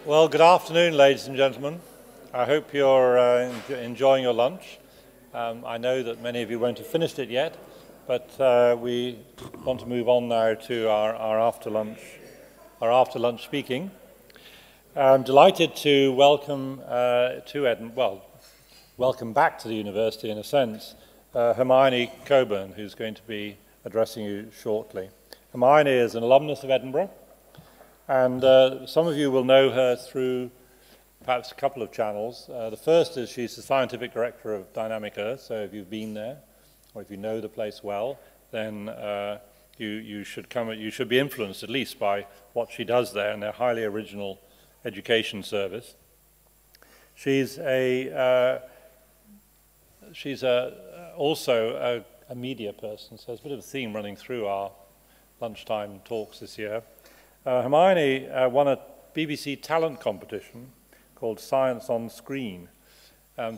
Well, good afternoon, ladies and gentlemen. I hope you're enjoying your lunch. I know that many of you won't have finished it yet, but we want to move on now to our after lunch speaking. I'm delighted to welcome welcome back to the university in a sense, Hermione Cockburn, who's going to be addressing you shortly. Hermione is an alumnus of Edinburgh, and some of you will know her through perhaps a couple of channels. The first is she's the scientific director of Dynamic Earth, so if you've been there, or if you know the place well, then you should be influenced at least by what she does there in their highly original education service. She's also a media person, so there's a bit of a theme running through our lunchtime talks this year. Hermione won a BBC talent competition called Science on Screen.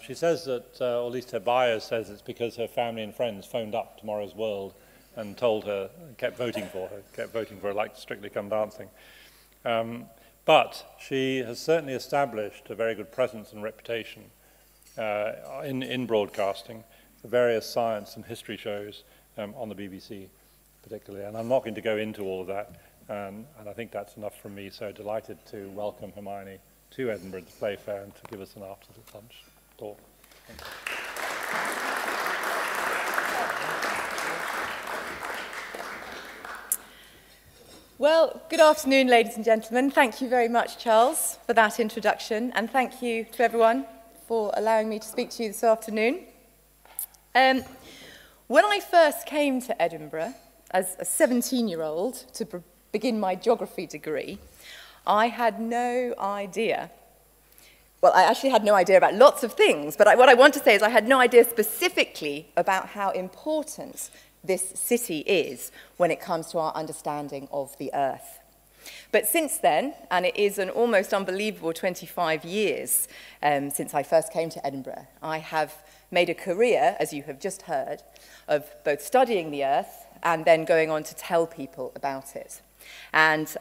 She says that, or at least her bio says it's because her family and friends phoned up Tomorrow's World and told her, kept voting for her like Strictly Come Dancing. But she has certainly established a very good presence and reputation in broadcasting for various science and history shows on the BBC particularly. And I'm not going to go into all of that, and I think that's enough from me. So delighted to welcome Hermione to Edinburgh to Playfair and to give us an after-lunch talk. Thank you. Well, good afternoon, ladies and gentlemen. Thank you very much, Charles, for that introduction, and thank you to everyone for allowing me to speak to you this afternoon. When I first came to Edinburgh as a 17-year-old to begin my geography degree, I had no idea. Well, I actually had no idea about lots of things, but what I want to say is I had no idea specifically about how important this city is when it comes to our understanding of the Earth. But since then, and it is an almost unbelievable 25 years since I first came to Edinburgh, I have made a career, as you have just heard, of both studying the Earth and then going on to tell people about it. And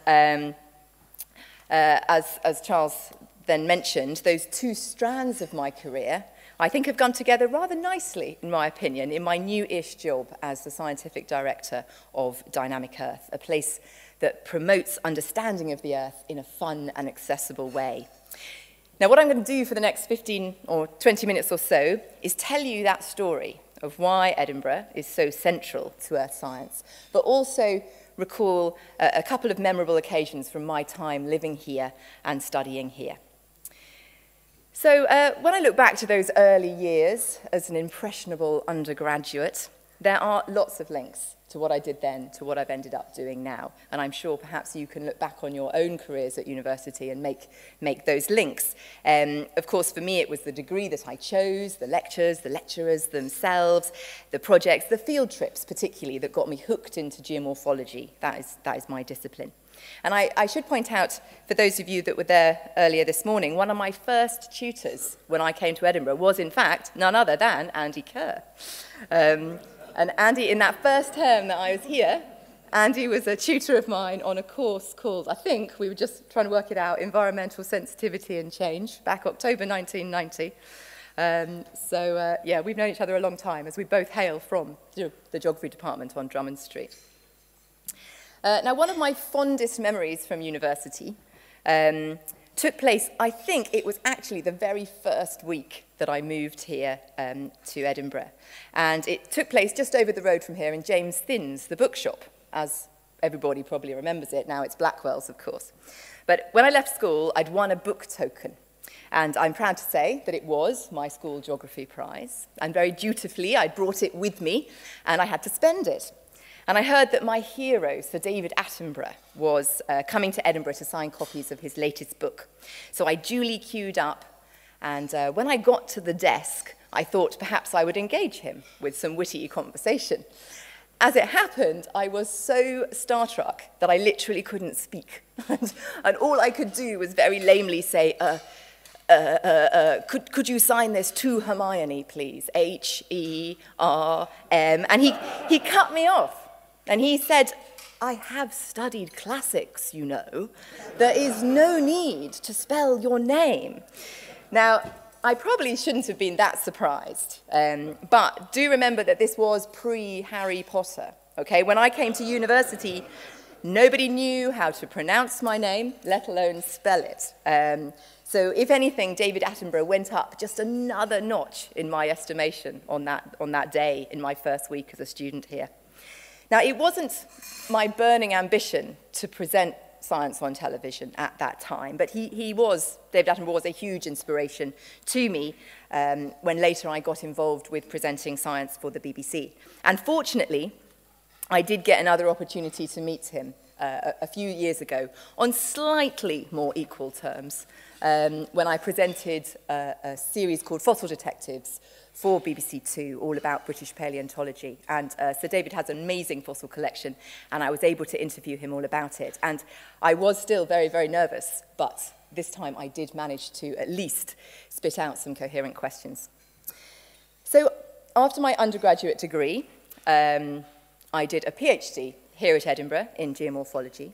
as Charles then mentioned, those two strands of my career, I think, have come together rather nicely, in my opinion, in my new-ish job as the scientific director of Dynamic Earth, a place that promotes understanding of the Earth in a fun and accessible way. Now, what I'm going to do for the next 15 or 20 minutes or so is tell you that story of why Edinburgh is so central to Earth science, but also recall a couple of memorable occasions from my time living here and studying here. So when I look back to those early years as an impressionable undergraduate, there are lots of links to what I did then to what I've ended up doing now. And I'm sure perhaps you can look back on your own careers at university and make those links. Of course, for me, it was the degree that I chose, the lectures, the lecturers themselves, the projects, the field trips particularly that got me hooked into geomorphology. That is my discipline. And I should point out, for those of you that were there earlier this morning, one of my first tutors when I came to Edinburgh was, in fact, none other than Andy Kerr. And Andy, in that first term that I was here, Andy was a tutor of mine on a course called, I think, we were just trying to work it out, Environmental Sensitivity and Change, back October 1990. Yeah, we've known each other a long time, as we both hail from the geography department on Drummond Street. Now, one of my fondest memories from university took place, I think it was actually the very first week that I moved here to Edinburgh. And it took place just over the road from here in James Thinn's, the bookshop, as everybody probably remembers it. Now it's Blackwell's, of course. But when I left school, I'd won a book token. And I'm proud to say that it was my school geography prize. And very dutifully, I brought it with me, and I had to spend it. And I heard that my hero, Sir David Attenborough, was coming to Edinburgh to sign copies of his latest book. So I duly queued up, and when I got to the desk, I thought perhaps I would engage him with some witty conversation. As it happened, I was so starstruck that I literally couldn't speak. And all I could do was very lamely say, could you sign this to Hermione, please? H-E-R-M. And he cut me off. And he said, I have studied classics, you know. There is no need to spell your name. Now, I probably shouldn't have been that surprised, but do remember that this was pre-Harry Potter, okay? When I came to university, nobody knew how to pronounce my name, let alone spell it. So if anything, David Attenborough went up just another notch in my estimation on that day in my first week as a student here. Now, it wasn't my burning ambition to present science on television at that time, but David Attenborough was a huge inspiration to me when later I got involved with presenting science for the BBC. And fortunately, I did get another opportunity to meet him a few years ago on slightly more equal terms when I presented a series called Fossil Detectives for BBC Two, all about British paleontology. And Sir David has an amazing fossil collection, and I was able to interview him all about it. And I was still very, very nervous, but this time I did manage to at least spit out some coherent questions. So after my undergraduate degree, I did a PhD here at Edinburgh in geomorphology.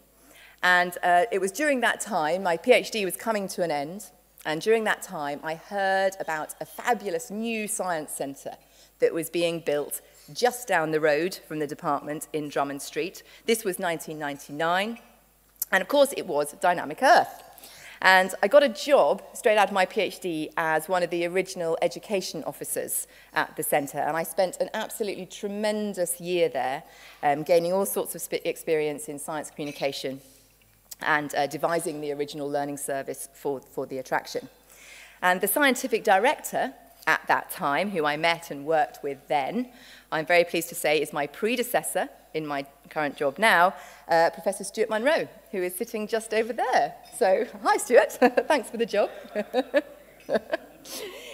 And it was during that time, my PhD was coming to an end, and during that time, I heard about a fabulous new science centre that was being built just down the road from the department in Drummond Street. This was 1999, and of course it was Dynamic Earth. And I got a job straight out of my PhD as one of the original education officers at the centre, and I spent an absolutely tremendous year there, gaining all sorts of experience in science communication and devising the original learning service for the attraction. And the scientific director at that time, who I met and worked with then, I'm very pleased to say is my predecessor in my current job now, Professor Stuart Munro, who is sitting just over there. So, hi Stuart, thanks for the job.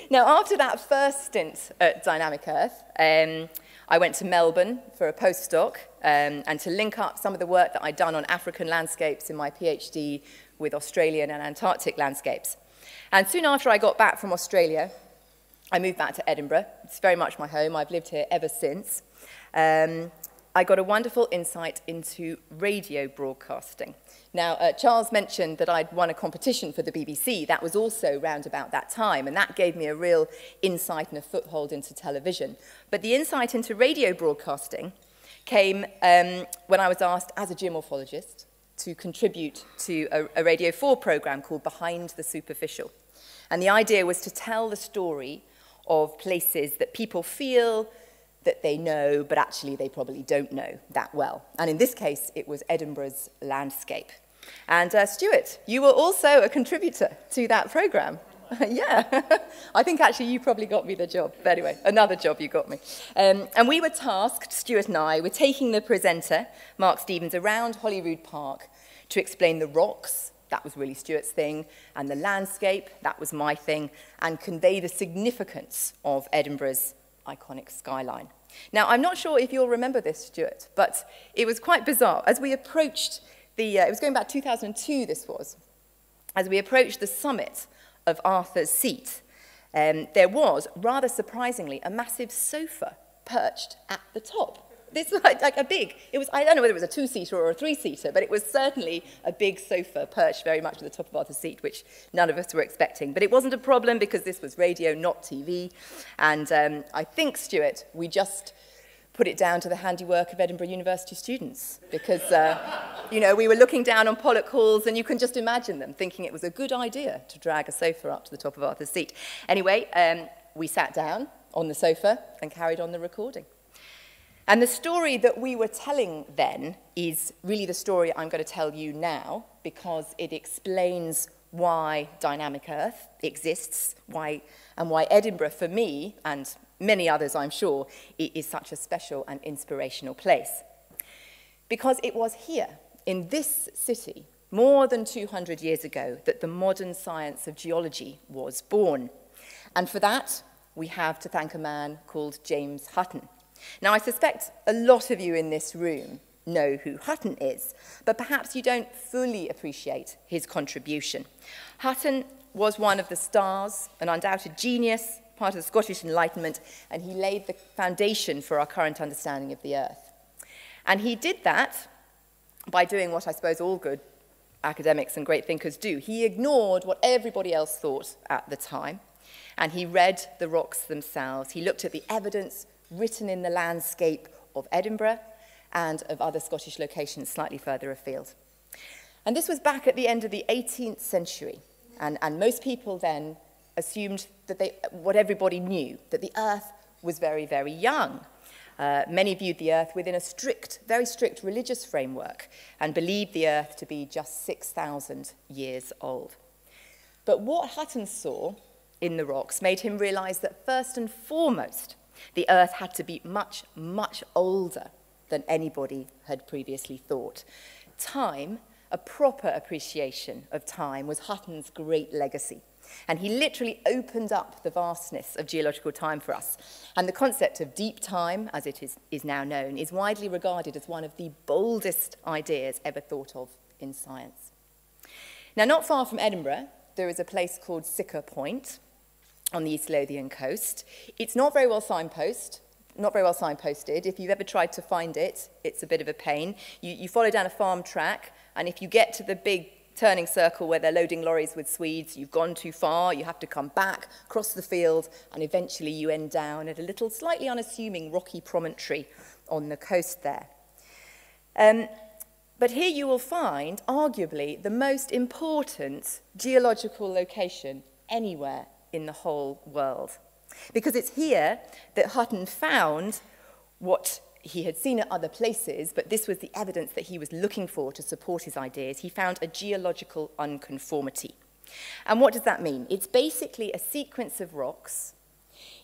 Now, after that first stint at Dynamic Earth, I went to Melbourne for a postdoc and to link up some of the work that I'd done on African landscapes in my PhD with Australian and Antarctic landscapes. And soon after I got back from Australia, I moved back to Edinburgh. It's very much my home. I've lived here ever since. I got a wonderful insight into radio broadcasting. Now, Charles mentioned that I'd won a competition for the BBC. That was also round about that time, and that gave me a real insight and a foothold into television. But the insight into radio broadcasting came when I was asked, as a geomorphologist, to contribute to a Radio 4 programme called Behind the Superficial. And the idea was to tell the story of places that people feel that they know, but actually they probably don't know that well. And in this case, it was Edinburgh's landscape. And Stuart, you were also a contributor to that programme. Yeah, I think actually you probably got me the job. But anyway, another job you got me. And we were tasked, Stuart and I, with taking the presenter, Mark Stevens, around Holyrood Park to explain the rocks, that was really Stuart's thing, and the landscape, that was my thing, and convey the significance of Edinburgh's iconic skyline. Now, I'm not sure if you'll remember this, Stuart, but it was quite bizarre. As we approached it was going back 2002, this was, as we approached the summit of Arthur's Seat, there was, rather surprisingly, a massive sofa perched at the top. This was like a big, I don't know whether it was a two-seater or a three-seater, but it was certainly a big sofa perched very much at the top of Arthur's Seat, which none of us were expecting. But it wasn't a problem because this was radio, not TV. And I think, Stuart, we just put it down to the handiwork of Edinburgh University students because, you know, we were looking down on Pollock Halls and you can just imagine them thinking it was a good idea to drag a sofa up to the top of Arthur's Seat. Anyway, we sat down on the sofa and carried on the recording. And the story that we were telling then is really the story I'm going to tell you now because it explains why Dynamic Earth exists, and why Edinburgh, for me, and many others I'm sure, is such a special and inspirational place. Because it was here, in this city, more than 200 years ago, that the modern science of geology was born. And for that, we have to thank a man called James Hutton. Now, I suspect a lot of you in this room know who Hutton is, but perhaps you don't fully appreciate his contribution. Hutton was one of the stars, an undoubted genius, part of the Scottish Enlightenment, and he laid the foundation for our current understanding of the Earth. And he did that by doing what I suppose all good academics and great thinkers do. He ignored what everybody else thought at the time, and he read the rocks themselves. He looked at the evidence written in the landscape of Edinburgh and of other Scottish locations slightly further afield. And this was back at the end of the 18th century, and most people then assumed that what everybody knew, that the Earth was very, very young. Many viewed the Earth within a very strict religious framework and believed the Earth to be just 6,000 years old. But what Hutton saw in the rocks made him realize that first and foremost, the Earth had to be much, much older than anybody had previously thought. Time, a proper appreciation of time, was Hutton's great legacy. And he literally opened up the vastness of geological time for us. And the concept of deep time, as it is now known, is widely regarded as one of the boldest ideas ever thought of in science. Now, not far from Edinburgh, there is a place called Sicker Point on the East Lothian coast. It's not very well signposted. If you've ever tried to find it, it's a bit of a pain. You follow down a farm track, and if you get to the big turning circle where they're loading lorries with Swedes, you've gone too far, you have to come back, cross the field, and eventually you end down at a little slightly unassuming rocky promontory on the coast there. But here you will find, arguably, the most important geological location anywhere in the whole world. Because it's here that Hutton found what he had seen at other places, but this was the evidence that he was looking for to support his ideas. He found a geological unconformity. And what does that mean? It's basically a sequence of rocks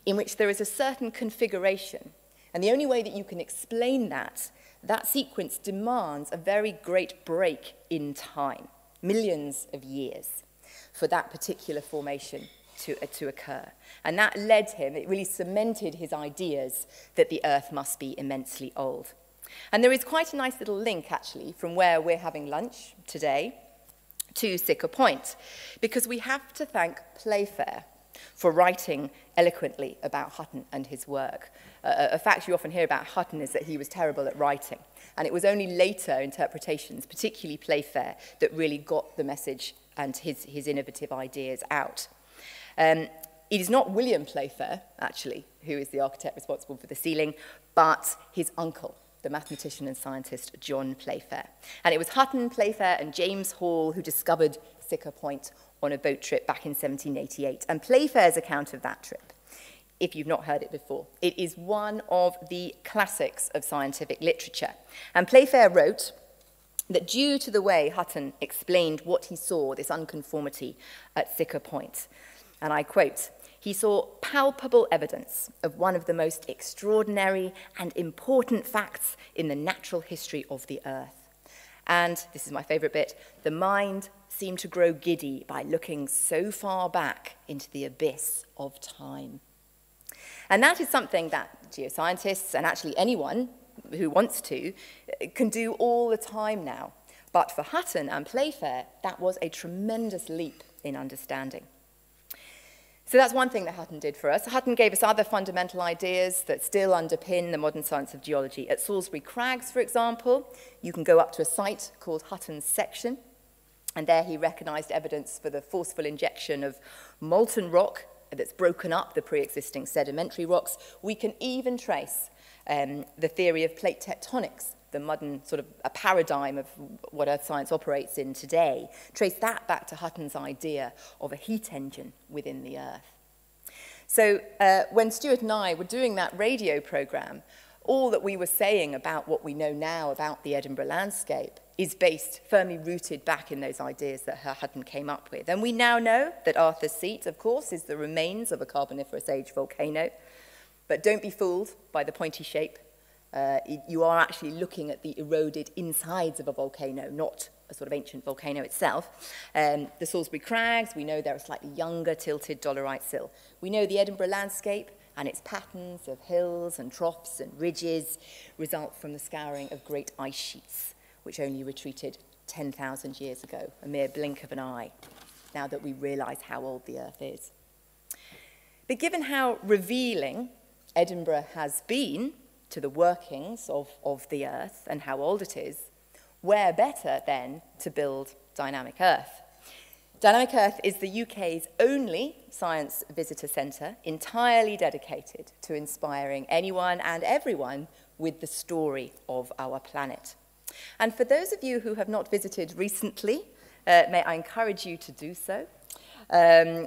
in which there is a certain configuration. And the only way that you can explain that sequence demands a very great break in time, millions of years, for that particular formation to occur. And that led him, it really cemented his ideas that the Earth must be immensely old. And there is quite a nice little link, actually, from where we're having lunch today to Sicker Point, because we have to thank Playfair for writing eloquently about Hutton and his work. A fact you often hear about Hutton is that he was terrible at writing, and it was only later interpretations, particularly Playfair, that really got the message and his innovative ideas out. It is not William Playfair, actually, who is the architect responsible for the ceiling, but his uncle, the mathematician and scientist John Playfair. And it was Hutton, Playfair, and James Hall who discovered Sicker Point on a boat trip back in 1788. And Playfair's account of that trip, if you've not heard it before, it is one of the classics of scientific literature. And Playfair wrote that due to the way Hutton explained what he saw, this unconformity at Sicker Point, and I quote, he saw palpable evidence of one of the most extraordinary and important facts in the natural history of the Earth. And, this is my favourite bit, the mind seemed to grow giddy by looking so far back into the abyss of time. And that is something that geoscientists, and actually anyone who wants to, can do all the time now. But for Hutton and Playfair, that was a tremendous leap in understanding. So that's one thing that Hutton did for us. Hutton gave us other fundamental ideas that still underpin the modern science of geology. At Salisbury Crags, for example, you can go up to a site called Hutton's Section, and there he recognized evidence for the forceful injection of molten rock that's broken up the pre-existing sedimentary rocks. We can even trace the theory of plate tectonics, the modern sort of a paradigm of what earth science operates in today, trace that back to Hutton's idea of a heat engine within the Earth. So when Stuart and I were doing that radio program, all that we were saying about what we know now about the Edinburgh landscape is based, firmly rooted back in those ideas that Hutton came up with. And we now know that Arthur's Seat, of course, is the remains of a Carboniferous age volcano. But don't be fooled by the pointy shape. You are actually looking at the eroded insides of a volcano, not a sort of ancient volcano itself. The Salisbury Crags, we know they're a slightly younger tilted dolerite sill. We know the Edinburgh landscape and its patterns of hills and troughs and ridges result from the scouring of great ice sheets, which only retreated 10,000 years ago, a mere blink of an eye, now that we realize how old the Earth is. But given how revealing Edinburgh has been to the workings of the Earth and how old it is, where better then to build Dynamic Earth? Dynamic Earth is the UK's only science visitor centre entirely dedicated to inspiring anyone and everyone with the story of our planet. And for those of you who have not visited recently, may I encourage you to do so.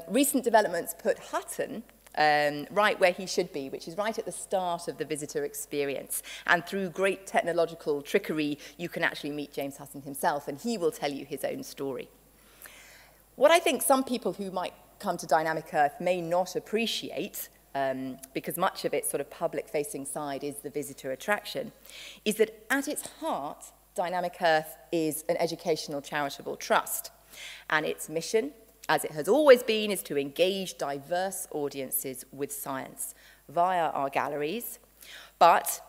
Recent developments put Hutton right where he should be, which is right at the start of the visitor experience. And through great technological trickery, you can actually meet James Hutton himself, and he will tell you his own story. What I think some people who might come to Dynamic Earth may not appreciate, because much of its sort of public-facing side is the visitor attraction, is that at its heart, Dynamic Earth is an educational charitable trust. And its mission, as it has always been, is to engage diverse audiences with science via our galleries. But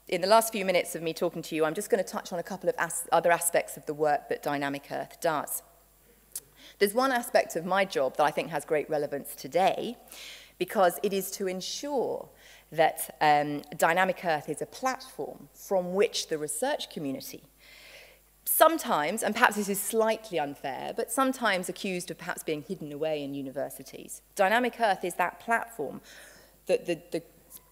in the last few minutes of me talking to you, I'm just going to touch on a couple of other aspects of the work that Dynamic Earth does. There's one aspect of my job that I think has great relevance today, because it is to ensure that Dynamic Earth is a platform from which the research community, sometimes, and perhaps this is slightly unfair, but sometimes accused of perhaps being hidden away in universities. Dynamic Earth is that platform that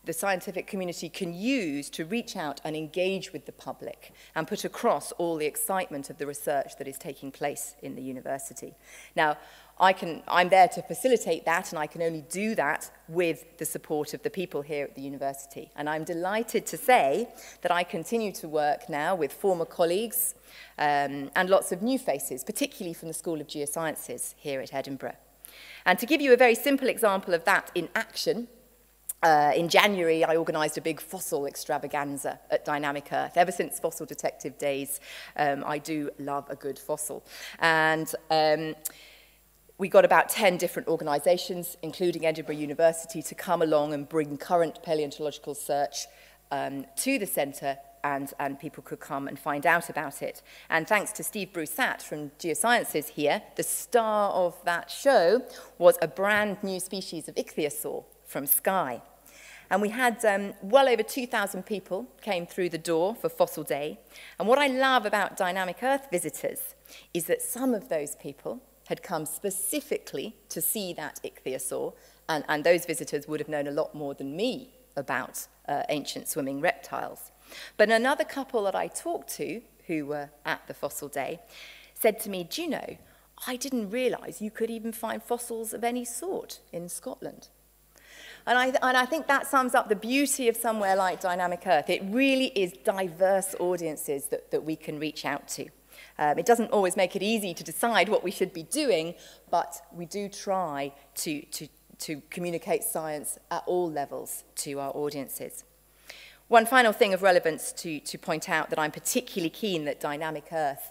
the scientific community can use to reach out and engage with the public and put across all the excitement of the research that is taking place in the university. Now, I'm there to facilitate that, and I can only do that with the support of the people here at the university. And I'm delighted to say that I continue to work now with former colleagues and lots of new faces, particularly from the School of Geosciences here at Edinburgh. And to give you a very simple example of that in action, in January, I organised a big fossil extravaganza at Dynamic Earth. Ever since fossil detective days, I do love a good fossil. And we got about 10 different organisations, including Edinburgh University, to come along and bring current paleontological search to the centre, and people could come and find out about it. And thanks to Steve Broussat from Geosciences here, the star of that show was a brand new species of ichthyosaur from Skye. And we had well over 2,000 people came through the door for Fossil Day. And what I love about Dynamic Earth visitors is that some of those people had come specifically to see that ichthyosaur, and those visitors would have known a lot more than me about ancient swimming reptiles. But another couple that I talked to, who were at the Fossil Day, said to me, "Do you know, I didn't realise you could even find fossils of any sort in Scotland." And I think that sums up the beauty of somewhere like Dynamic Earth. It really is diverse audiences that we can reach out to. It doesn't always make it easy to decide what we should be doing, but we do try to communicate science at all levels to our audiences. One final thing of relevance to point out that I'm particularly keen that Dynamic Earth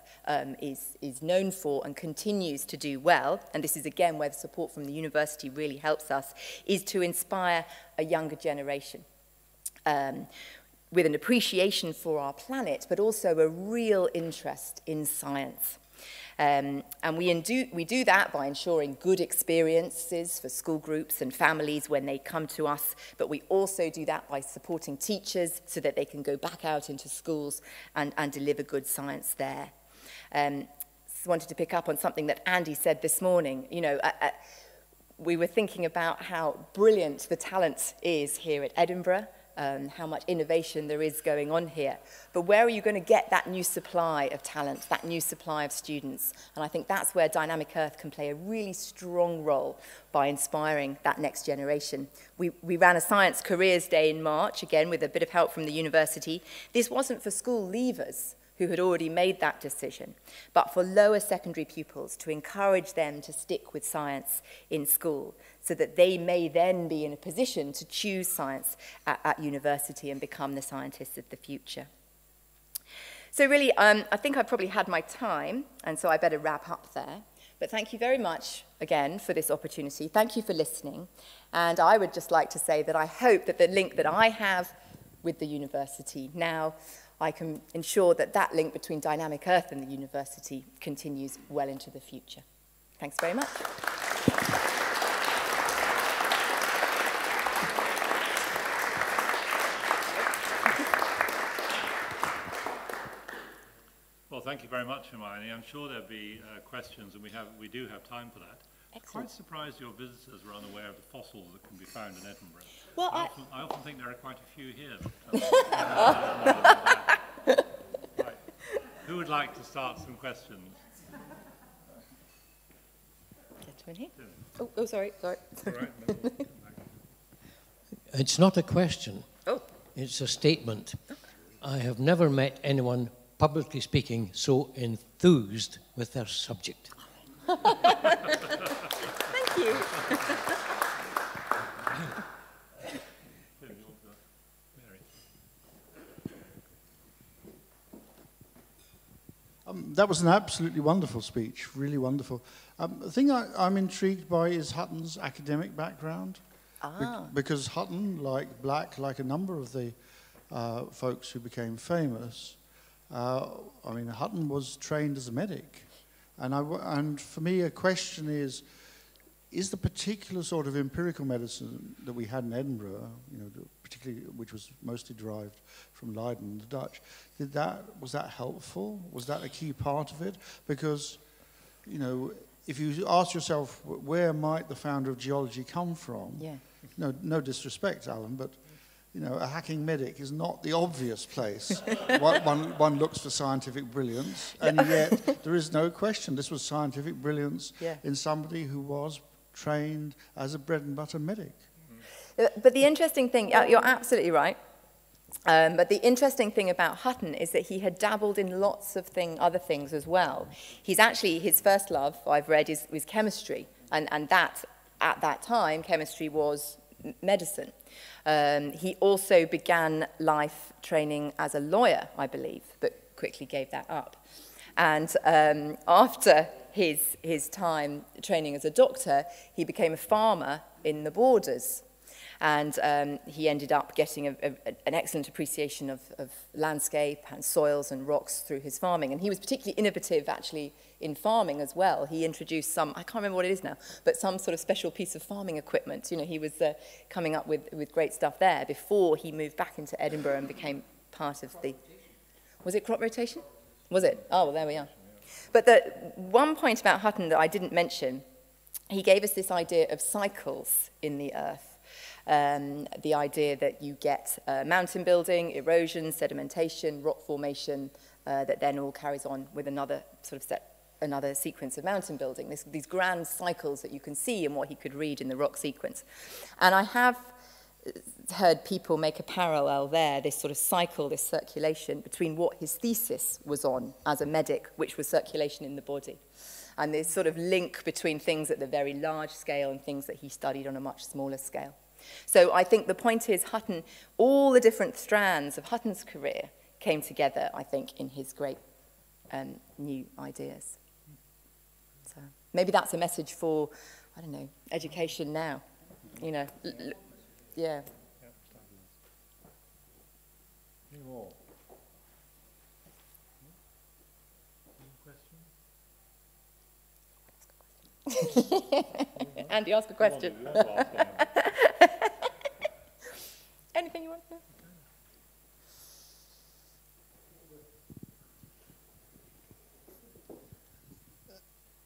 is known for and continues to do well, and this is again where the support from the university really helps us, is to inspire a younger generation with an appreciation for our planet, but also a real interest in science. And we do that by ensuring good experiences for school groups and families when they come to us, but we also do that by supporting teachers so that they can go back out into schools and deliver good science there. Wanted to pick up on something that Andy said this morning. You know, we were thinking about how brilliant the talent is here at Edinburgh, how much innovation there is going on here. But where are you going to get that new supply of talent, that new supply of students? And I think that's where Dynamic Earth can play a really strong role by inspiring that next generation. We ran a Science Careers Day in March, again with a bit of help from the university. This wasn't for school leavers who had already made that decision, but for lower secondary pupils, to encourage them to stick with science in school so that they may then be in a position to choose science at university and become the scientists of the future. So really, I think I've probably had my time, and so I better wrap up there. But thank you very much, again, for this opportunity. Thank you for listening. And I would just like to say that I hope that the link that I have with the university now, I can ensure that that link between Dynamic Earth and the university continues well into the future. Thanks very much. Well, Well, thank you very much, Hermione. I'm sure there'll be questions, and we do have time for that. Excellent. Quite surprised your visitors were unaware of the fossils that can be found in Edinburgh. Well, I often think there are quite a few here. Right. Who would like to start some questions? Gentleman here. Oh, sorry. All right. It's not a question. Oh. It's a statement. I have never met anyone, publicly speaking, so enthused with their subject. Thank you. That was an absolutely wonderful speech, really wonderful. The thing I'm intrigued by is Hutton's academic background. Because Hutton, like Black, like a number of the folks who became famous, I mean, Hutton was trained as a medic. And for me, a question is the particular sort of empirical medicine that we had in Edinburgh, you know, particularly which was mostly derived from Leiden, the Dutch, was that helpful? Was that a key part of it? Because, you know, if you ask yourself, where might the founder of geology come from? Yeah. No disrespect, Alan, but you know, a hacking medic is not the obvious place. one looks for scientific brilliance, and yet there is no question this was scientific brilliance in somebody who was trained as a bread and butter medic. But the interesting thing, you're absolutely right. But the interesting thing about Hutton is that he had dabbled in lots of other things as well. He's actually, his first love, I've read, was chemistry. And that, at that time, chemistry was medicine. He also began life training as a lawyer, I believe, but quickly gave that up. And after his time training as a doctor, he became a farmer in the Borders. And he ended up getting an excellent appreciation of landscape and soils and rocks through his farming. And he was particularly innovative, actually, in farming as well. He introduced some, I can't remember what it is now, but some sort of special piece of farming equipment. You know, he was coming up with great stuff there before he moved back into Edinburgh and became part of the... Was it crop rotation? Was it? Oh, well, there we are. But the one point about Hutton that I didn't mention, he gave us this idea of cycles in the earth. The idea that you get mountain building, erosion, sedimentation, rock formation, that then all carries on with another sequence of mountain building. These grand cycles that you can see in what he could read in the rock sequence. And I have heard people make a parallel there, this sort of cycle, this circulation between what his thesis was on as a medic, which was circulation in the body. And this sort of link between things at the very large scale and things that he studied on a much smaller scale. So I think the point is Hutton, all the different strands of Hutton's career came together, I think, in his great new ideas. So maybe that's a message for, I don't know, education now. You know, yeah. Any more? Andy, ask a question. Anything you want to know?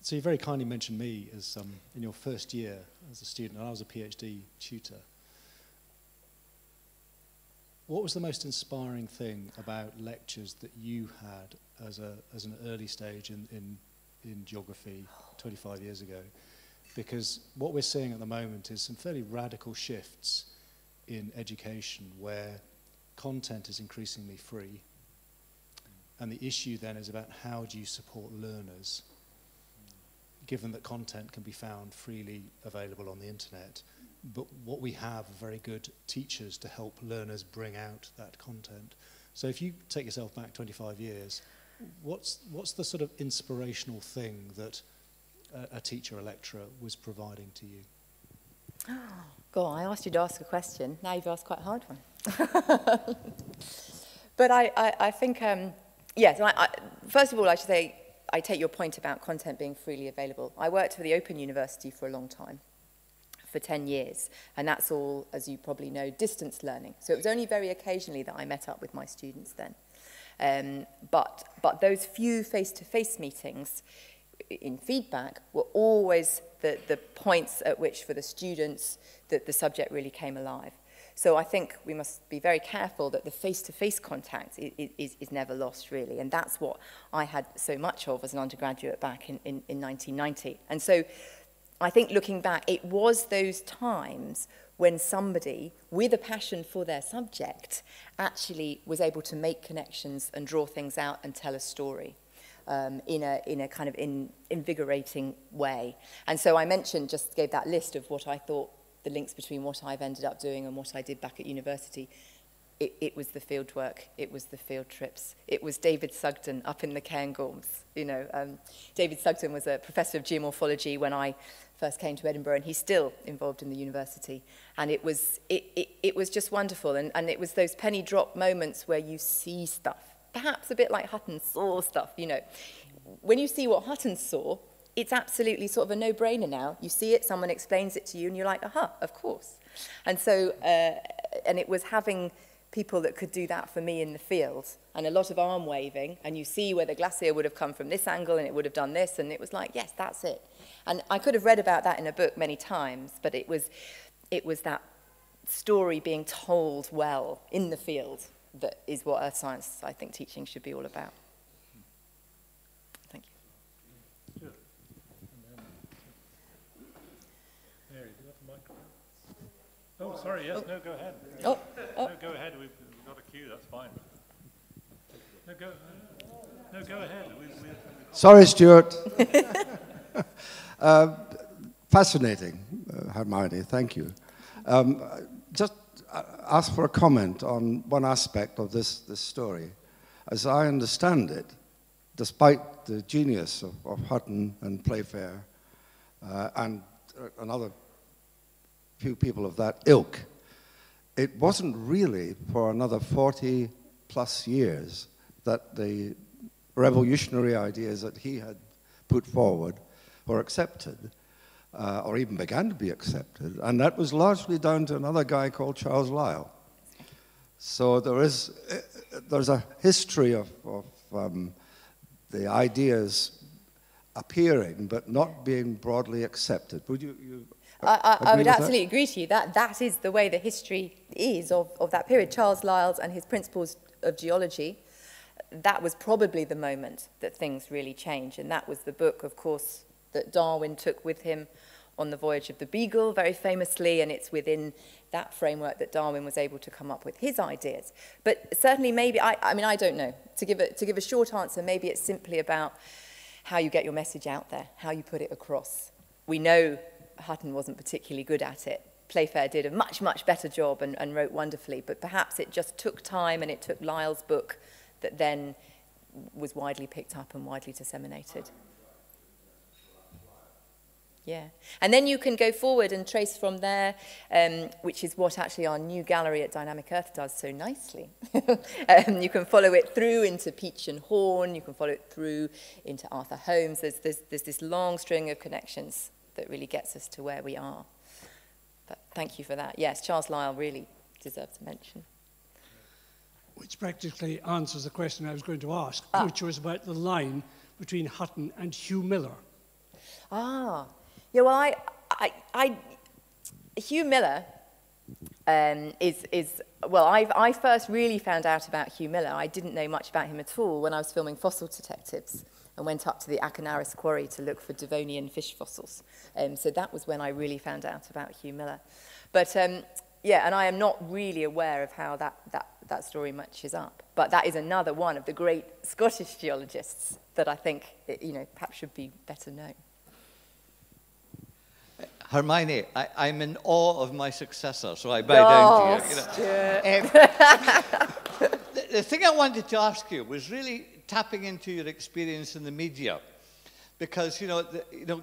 So you very kindly mentioned me as in your first year as a student, and I was a PhD tutor. What was the most inspiring thing about lectures that you had as an early stage in geography 25 years ago? Because what we're seeing at the moment is some fairly radical shifts in education where content is increasingly free, and the issue then is about how do you support learners, given that content can be found freely available on the internet, but what we have are very good teachers to help learners bring out that content. So if you take yourself back 25 years, what's the sort of inspirational thing that a teacher or lecturer was providing to you? Go on, I asked you to ask a question. Now you've asked quite a hard one. But I think, yes, first of all, I should say, I take your point about content being freely available. I worked for the Open University for a long time, for 10 years, and that's all, as you probably know, distance learning. So it was only very occasionally that I met up with my students then. But those few face-to-face meetings in feedback were always the points at which, for the students, that the subject really came alive. So I think we must be very careful that the face-to-face contact is never lost, really. And that's what I had so much of as an undergraduate back in 1990. And so I think looking back, it was those times when somebody with a passion for their subject actually was able to make connections and draw things out and tell a story in a kind of invigorating way. And so I mentioned, just gave that list of what I thought the links between what I've ended up doing and what I did back at university. It was the field work, it was the field trips, it was David Sugden up in the Cairngorms. You know, David Sugden was a professor of geomorphology when I first came to Edinburgh, and he's still involved in the university. And it was just wonderful, and it was those penny drop moments where you see stuff, perhaps a bit like Hutton saw stuff, you know. When you see what Hutton saw, it's absolutely sort of a no-brainer now. You see it, someone explains it to you, and you're like, aha, of course. And so, and it was having people that could do that for me in the field, and a lot of arm waving, and you see where the glacier would have come from this angle, and it would have done this, and it was like, yes, that's it. And I could have read about that in a book many times, but it was that story being told well in the field that is what earth science, I think, teaching should be all about. Thank you. Good. Mary, do you have the microphone? Oh, sorry, yes, no, go ahead. Oh. No, go ahead, we've got a cue, that's fine. No, go ahead. Sorry, Stuart. Fascinating, Hermione, thank you. Just ask for a comment on one aspect of this story. As I understand it, despite the genius of Hutton and Playfair and another few people of that ilk, it wasn't really for another 40 plus years that the revolutionary ideas that he had put forward were accepted, or even began to be accepted, and that was largely down to another guy called Charles Lyell. So there's a history of the ideas appearing but not being broadly accepted. Would you I would absolutely agree to you. That is the way the history is of that period. Charles Lyell and his Principles of Geology, that was probably the moment that things really changed, and that was the book, of course, that Darwin took with him on the voyage of the Beagle, very famously, and it's within that framework that Darwin was able to come up with his ideas. But certainly, maybe, I mean, I don't know. To give a short answer, maybe it's simply about how you get your message out there, how you put it across. We know Hutton wasn't particularly good at it. Playfair did a much, much better job and wrote wonderfully, but perhaps it just took time, and it took Lyell's book that then was widely picked up and widely disseminated. Yeah, and then you can go forward and trace from there, which is what actually our new gallery at Dynamic Earth does so nicely. You can follow it through into Peach and Horn, you can follow it through into Arthur Holmes. There's this long string of connections that really gets us to where we are. But thank you for that. Yes, Charles Lyell really deserves a mention. Which practically answers the question I was going to ask, which was about the line between Hutton and Hugh Miller. Yeah, well, Hugh Miller I first really found out about Hugh Miller. I didn't know much about him at all when I was filming Fossil Detectives and went up to the Akanaris quarry to look for Devonian fish fossils. So that was when I really found out about Hugh Miller. But yeah, and I am not really aware of how that story matches up. But that is another one of the great Scottish geologists that I think, perhaps should be better known. Hermione, I'm in awe of my successor, so I bow down to you. The thing I wanted to ask you was really tapping into your experience in the media, because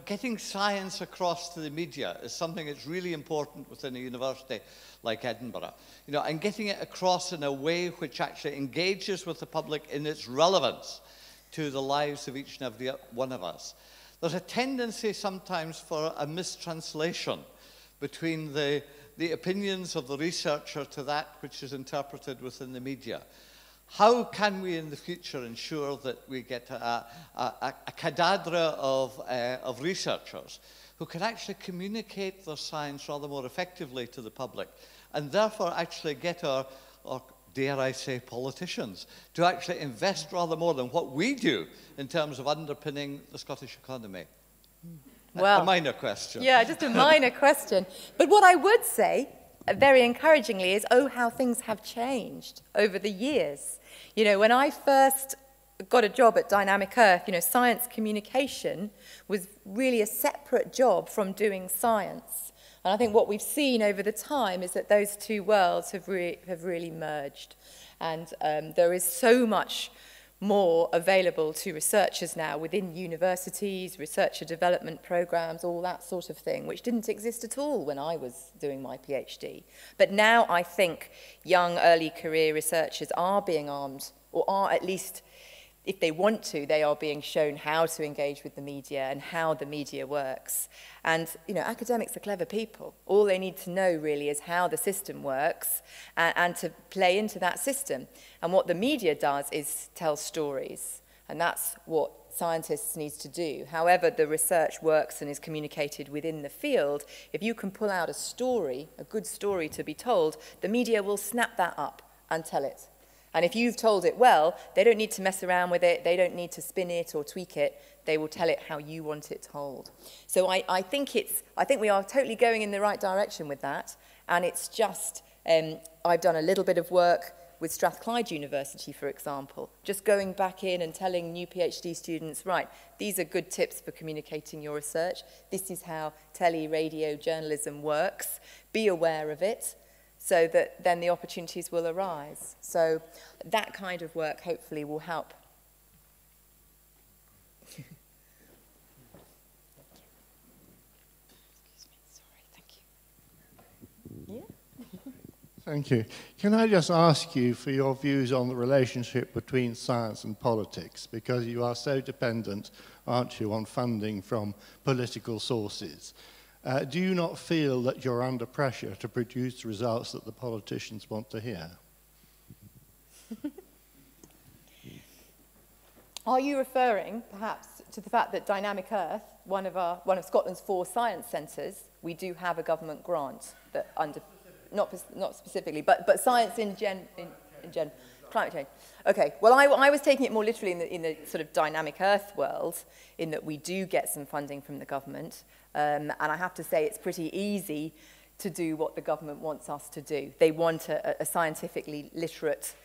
getting science across to the media is something that's really important within a university like Edinburgh. And getting it across in a way which actually engages with the public in its relevance to the lives of each and every one of us. There's a tendency sometimes for a mistranslation between the opinions of the researcher to that which is interpreted within the media. How can we in the future ensure that we get a cadre of researchers who can actually communicate their science rather more effectively to the public, and therefore actually get our dare I say, politicians to actually invest rather more than what we do in terms of underpinning the Scottish economy? Well, a minor question. Yeah, just a minor question. But what I would say, very encouragingly, is, oh, how things have changed over the years. You know, when I first got a job at Dynamic Earth, you know, science communication was really a separate job from doing science. And I think what we've seen over the time is that those two worlds have really merged. And there is so much more available to researchers now within universities, researcher development programs, all that sort of thing, which didn't exist at all when I was doing my PhD. But now I think young early career researchers are being armed, or are at least, if they want to, they are being shown how to engage with the media and how the media works. And, you know, academics are clever people. All they need to know really is how the system works and to play into that system. And what the media does is tell stories. And that's what scientists need to do. However the research works and is communicated within the field, if you can pull out a story, a good story to be told, the media will snap that up and tell it. And if you've told it well, they don't need to mess around with it, they don't need to spin it or tweak it, they will tell it how you want it told. So I think we are totally going in the right direction with that, and it's just, I've done a little bit of work with Strathclyde University, for example, just going back in and telling new PhD students, right, these are good tips for communicating your research, this is how tele, radio, journalism works, be aware of it, so that then the opportunities will arise. So that kind of work hopefully will help. Excuse me, sorry, thank you. Yeah? Thank you. Can I just ask you for your views on the relationship between science and politics? Because you are so dependent, aren't you, on funding from political sources. Do you not feel that you're under pressure to produce results that the politicians want to hear? Are you referring, perhaps, to the fact that Dynamic Earth, one of Scotland's 4 science centres, we do have a government grant that not specifically, but science in general, climate change. Okay, well, I was taking it more literally in the sort of Dynamic Earth world, in that we do get some funding from the government. And I have to say it's pretty easy to do what the government wants us to do. They want a scientifically literate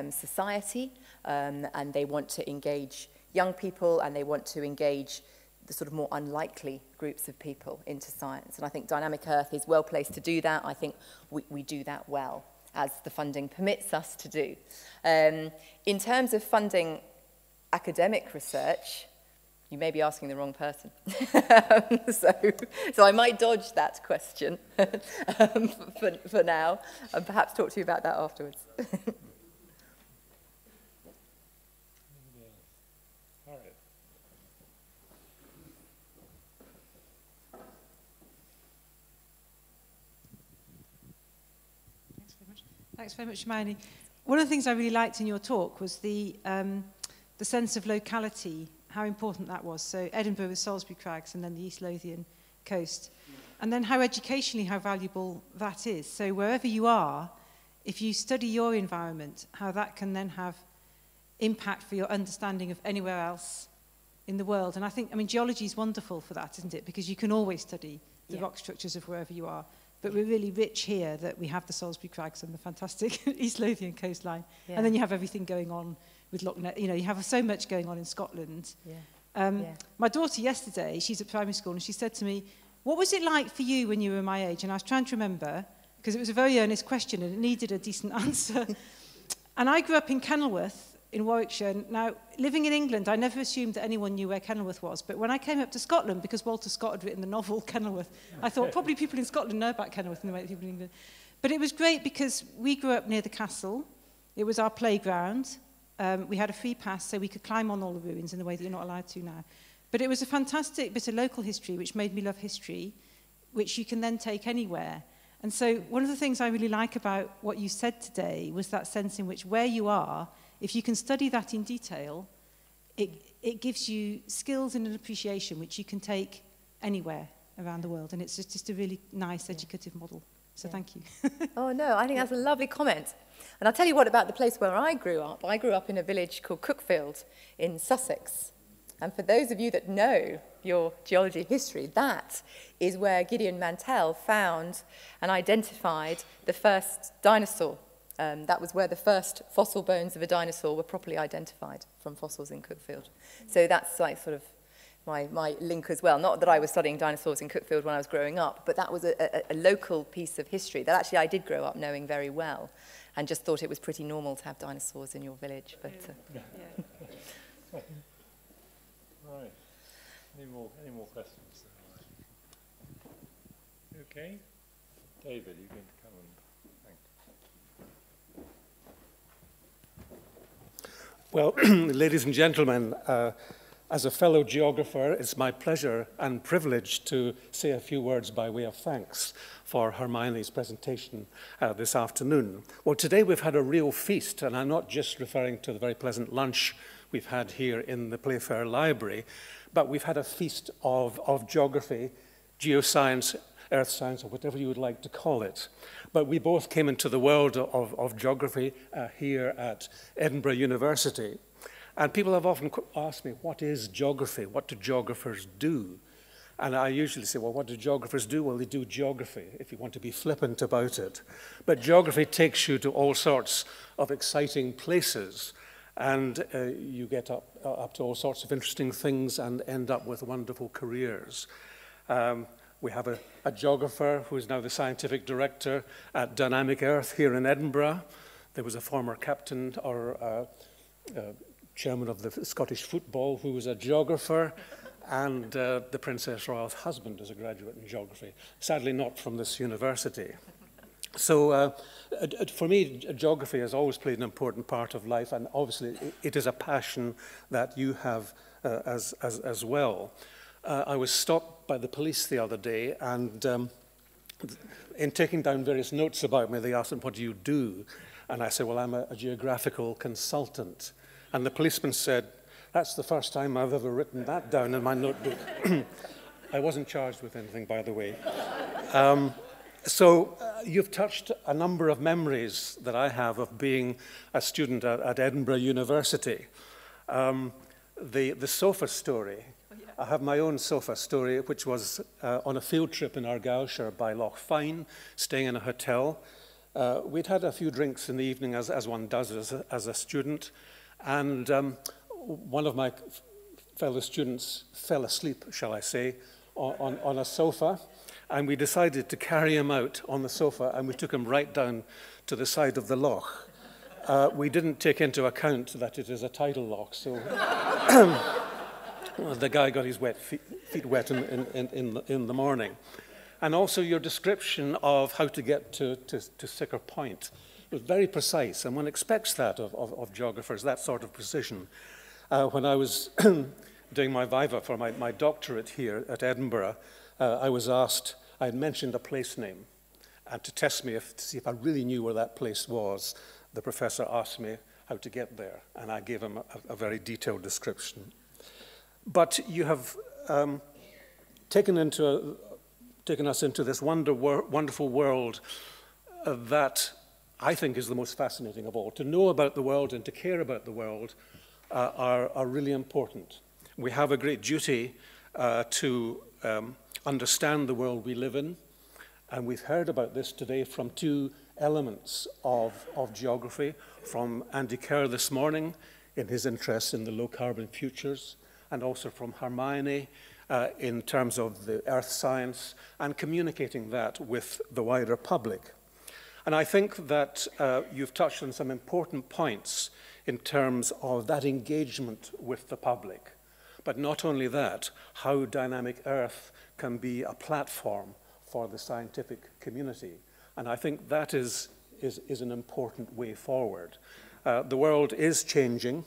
society, and they want to engage young people, and they want to engage the sort of more unlikely groups of people into science. And I think Dynamic Earth is well placed to do that. I think we do that well, as the funding permits us to do. In terms of funding academic research, you may be asking the wrong person. So I might dodge that question for now, and perhaps talk to you about that afterwards. All right. Thanks very much, Hermione. One of the things I really liked in your talk was the sense of locality, how important that was. So Edinburgh with Salisbury Crags and then the East Lothian coast. And then how educationally, how valuable that is. So wherever you are, if you study your environment, how that can then have impact for your understanding of anywhere else in the world. And I think, I mean, geology is wonderful for that, isn't it? Because you can always study the rock structures of wherever you are. But we're really rich here that we have the Salisbury Crags and the fantastic East Lothian coastline. Yeah. And then you have everything going on with Loch Ness. You know, you have so much going on in Scotland. Yeah. My daughter yesterday, she's at primary school, and she said to me, what was it like for you when you were my age? And I was trying to remember, because it was a very earnest question and it needed a decent answer. And I grew up in Kenilworth in Warwickshire. Now, living in England, I never assumed that anyone knew where Kenilworth was. But when I came up to Scotland, because Walter Scott had written the novel Kenilworth, I thought probably people in Scotland know about Kenilworth in the way that people in England. But it was great because we grew up near the castle. It was our playground. We had a free pass, so we could climb on all the ruins in the way that you're not allowed to now. But it was a fantastic bit of local history, which made me love history, which you can then take anywhere. And so one of the things I really like about what you said today was that sense in which where you are if you can study that in detail, it gives you skills and an appreciation which you can take anywhere around the world. And it's just a really nice educative model. So thank you. Oh, no, I think that's a lovely comment. And I'll tell you what about the place where I grew up. I grew up in a village called Cookfield in Sussex. And for those of you that know your geology history, that is where Gideon Mantell found and identified the first dinosaur. That was where the first fossil bones of a dinosaur were properly identified from fossils in Cookfield. So that's like sort of my link as well. Not that I was studying dinosaurs in Cookfield when I was growing up, but that was a local piece of history that actually I did grow up knowing very well, and just thought it was pretty normal to have dinosaurs in your village. But Right. Any more questions? Okay. David, you're going to come and Well, ladies and gentlemen, as a fellow geographer, it's my pleasure and privilege to say a few words by way of thanks for Hermione's presentation this afternoon. Well, today we've had a real feast, and I'm not just referring to the very pleasant lunch we've had here in the Playfair Library, but we've had a feast of geography, geoscience, earth science, or whatever you would like to call it. But we both came into the world of geography here at Edinburgh University. And people have often asked me, what is geography? What do geographers do? And I usually say, well, what do geographers do? Well, they do geography, if you want to be flippant about it. But geography takes you to all sorts of exciting places, and you get up to all sorts of interesting things and end up with wonderful careers. We have a geographer who is now the scientific director at Dynamic Earth here in Edinburgh. There was a former captain or chairman of the Scottish football who was a geographer, and the Princess Royal's husband is a graduate in geography, sadly not from this university. So for me, geography has always played an important part of life, and obviously it is a passion that you have as well. I was stopped by the police the other day, and in taking down various notes about me, they asked them, what do you do? And I said, well, I'm a geographical consultant. And the policeman said, that's the first time I've ever written that down in my notebook. I wasn't charged with anything, by the way. So you've touched a number of memories that I have of being a student at Edinburgh University. The sofa story. I have my own sofa story, which was on a field trip in Argyllshire by Loch Fyne, staying in a hotel. We'd had a few drinks in the evening, as one does as a student, and one of my fellow students fell asleep, shall I say, on a sofa, and we decided to carry him out on the sofa, and we took him right down to the side of the loch. We didn't take into account that it is a tidal loch, so the guy got his feet wet in the morning. And also your description of how to get to Sicker Point was very precise, and one expects that of geographers, that sort of precision. When I was doing my viva for my doctorate here at Edinburgh, I was asked, I had mentioned a place name, and to test me, to see if I really knew where that place was, the professor asked me how to get there, and I gave him a very detailed description. But you have taken us into this wonderful world that I think is the most fascinating of all. To know about the world and to care about the world are really important. We have a great duty to understand the world we live in, and we've heard about this today from two elements of geography, from Andy Kerr this morning in his interest in the low-carbon futures, and also from Hermione in terms of the earth science and communicating that with the wider public. And I think that you've touched on some important points in terms of that engagement with the public. But not only that, how Dynamic Earth can be a platform for the scientific community. And I think that is an important way forward. The world is changing,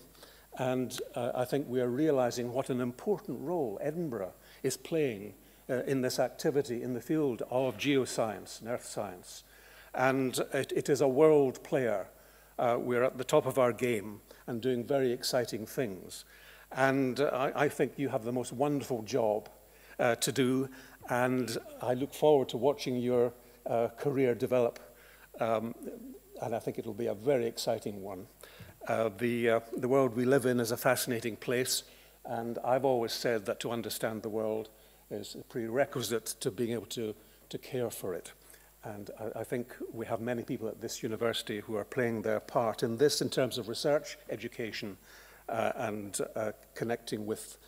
and I think we are realizing what an important role Edinburgh is playing in this activity in the field of geoscience and earth science. And it is a world player. We're at the top of our game, and doing very exciting things. And I think you have the most wonderful job to do, and I look forward to watching your career develop, and I think it'll be a very exciting one. The world we live in is a fascinating place, and I've always said that to understand the world is a prerequisite to being able to care for it. And I think we have many people at this university who are playing their part in this in terms of research, education, and connecting with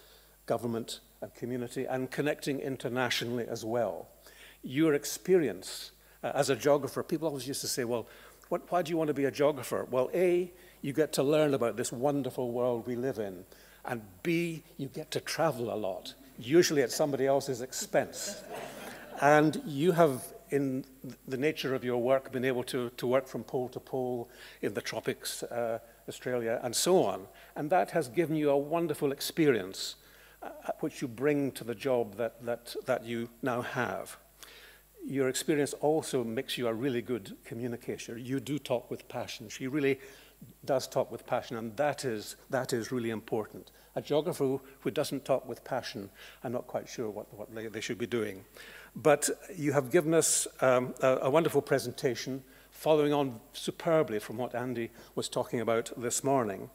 government and community, and connecting internationally as well. Your experience as a geographer, people always used to say, well, why do you want to be a geographer? Well, A, you get to learn about this wonderful world we live in, and B, you get to travel a lot, usually at somebody else's expense. And you have, in the nature of your work, been able to work from pole to pole in the tropics, Australia, and so on. And that has given you a wonderful experience, which you bring to the job that you now have. Your experience also makes you a really good communicator. You do talk with passion. She really does talk with passion, and that is really important. A geographer who doesn't talk with passion, I'm not quite sure what they should be doing. But you have given us a wonderful presentation, following on superbly from what Andy was talking about this morning.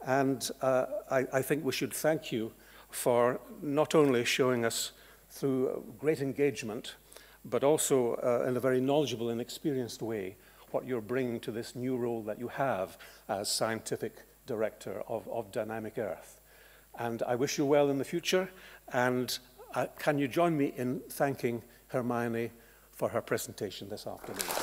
And I think we should thank you for not only showing us through great engagement, but also in a very knowledgeable and experienced way what you're bringing to this new role that you have as Scientific Director of Dynamic Earth. And I wish you well in the future, and can you join me in thanking Hermione for her presentation this afternoon?